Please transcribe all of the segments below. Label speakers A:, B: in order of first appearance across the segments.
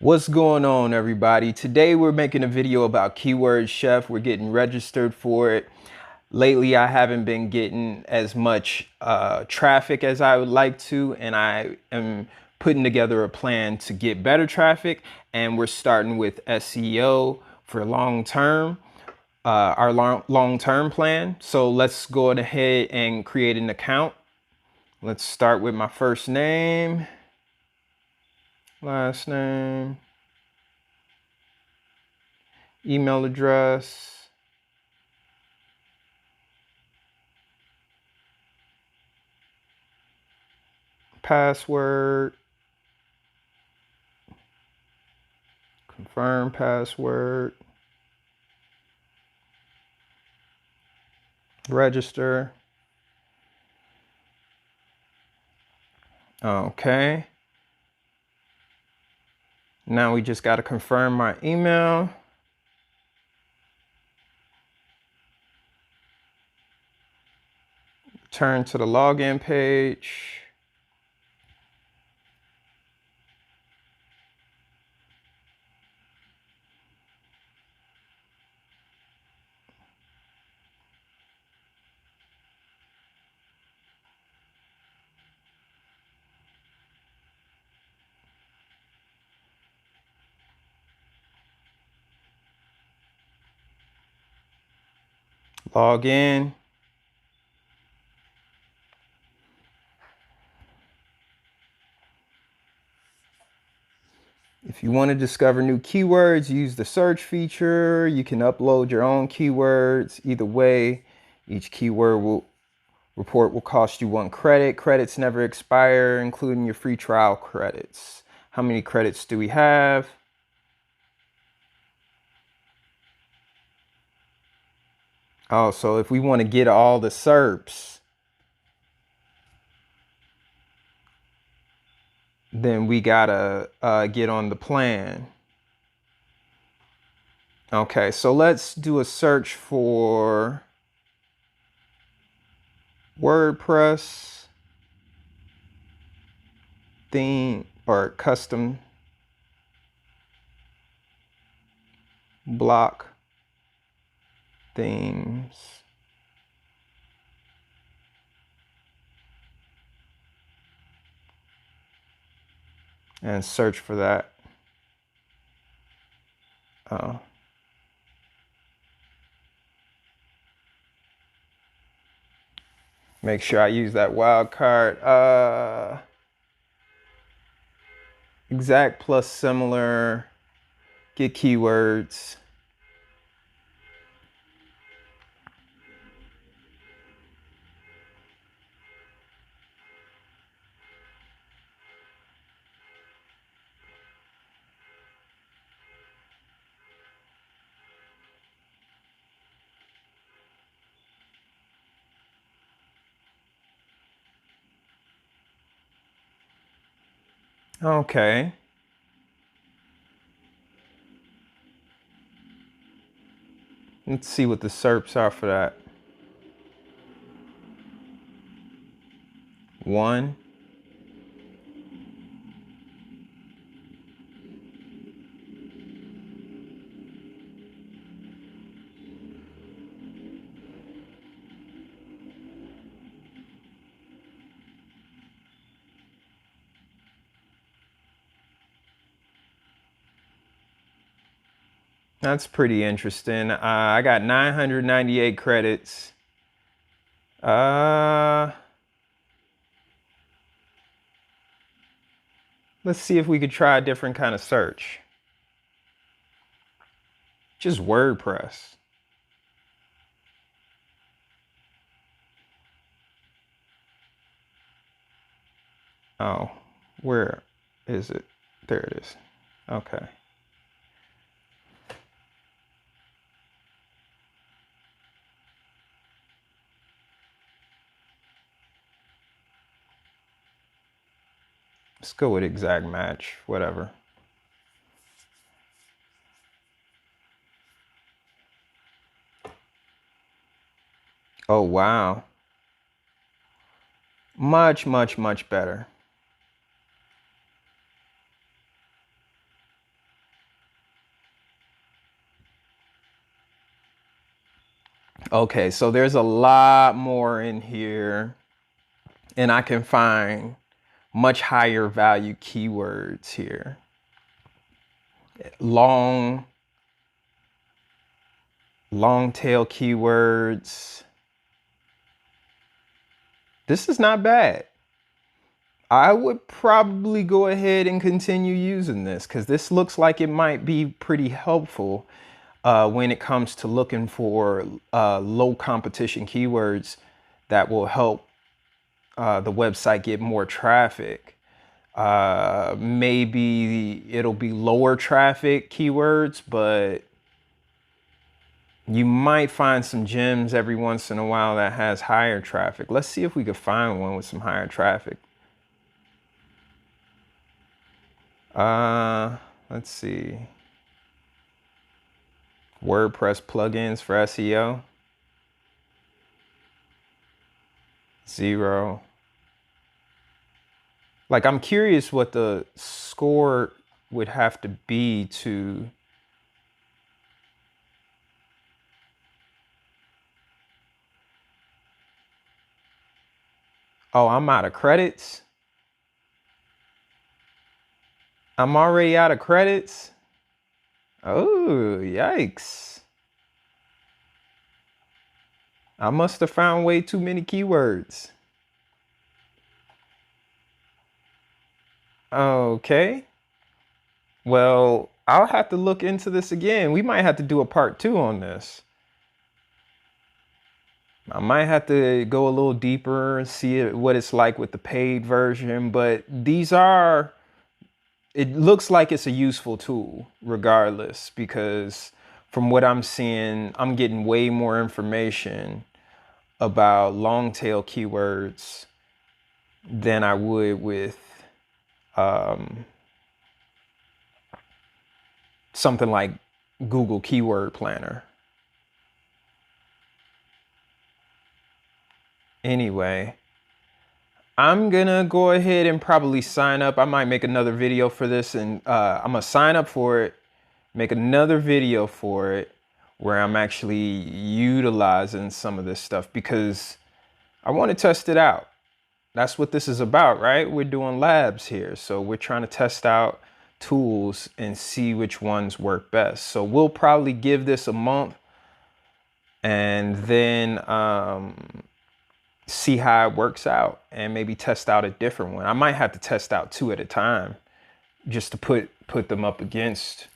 A: What's going on, everybody? Today we're making a video about Keyword Chef. We're getting registered for it. Lately, I haven't been getting as much traffic as I would like to, and I am putting together a plan to get better traffic. And we're starting with SEO for long term, our long-term plan. So let's go ahead and create an account. Let's start with my first name, last name, email address, password, confirm password, register. Okay. Now we just got to confirm my email. Turn to the login page. Log in. If you want to discover new keywords, use the search feature. You can upload your own keywords. Either way, each keyword report will cost you 1 credit. Credits never expire, including your free trial credits. How many credits do we have? Oh, so if we want to get all the SERPs, then we gotta get on the plan. Okay, so let's do a search for WordPress theme or custom block themes. And search for that. Oh. Make sure I use that wildcard. Exact plus similar. Get keywords. Okay. Let's see what the SERPs are for that. 1. That's pretty interesting. I got 998 credits. Let's see if we could try a different kind of search. Just WordPress. Oh, where is it? There it is. Okay. Let's go with exact match, whatever. Oh, wow. Much, much, much better. Okay, so there's a lot more in here, and I can find much higher value keywords here. Long tail keywords. This is not bad. I would probably go ahead and continue using this because this looks like it might be pretty helpful when it comes to looking for low competition keywords that will help the website get more traffic. Maybe it'll be lower traffic keywords, but you might find some gems every once in a while that has higher traffic. Let's see if we could find one with some higher traffic. Let's see. WordPress plugins for SEO. 0. Like, I'm curious what the score would have to be to oh, I'm out of credits. I'm already out of credits. Oh, yikes. I must have found way too many keywords. Okay. Well, I'll have to look into this again. We might have to do a part 2 on this. I might have to go a little deeper and see what it's like with the paid version, but it looks like it's a useful tool regardless, because from what I'm seeing, I'm getting way more information about long tail keywords than I would with something like Google Keyword Planner. Anyway, I'm gonna go ahead and probably sign up. I might make another video for this, and I'm gonna sign up for it, make another video for it where I'm actually utilizing some of this stuff because I want to test it out. That's what this is about, right? We're doing labs here. So we're trying to test out tools and see which ones work best. So we'll probably give this a month and then see how it works out and maybe test out a different one. I might have to test out 2 at a time just to put them up against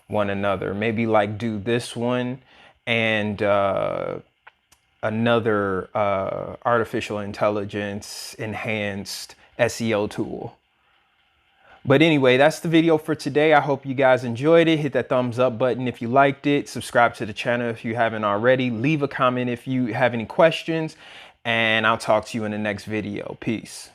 A: one another. Maybe like do this one and another artificial intelligence enhanced SEO tool. But anyway, that's the video for today. I hope you guys enjoyed it. Hit that thumbs up button if you liked it. Subscribe to the channel if you haven't already. Leave a comment if you have any questions, and I'll talk to you in the next video. Peace.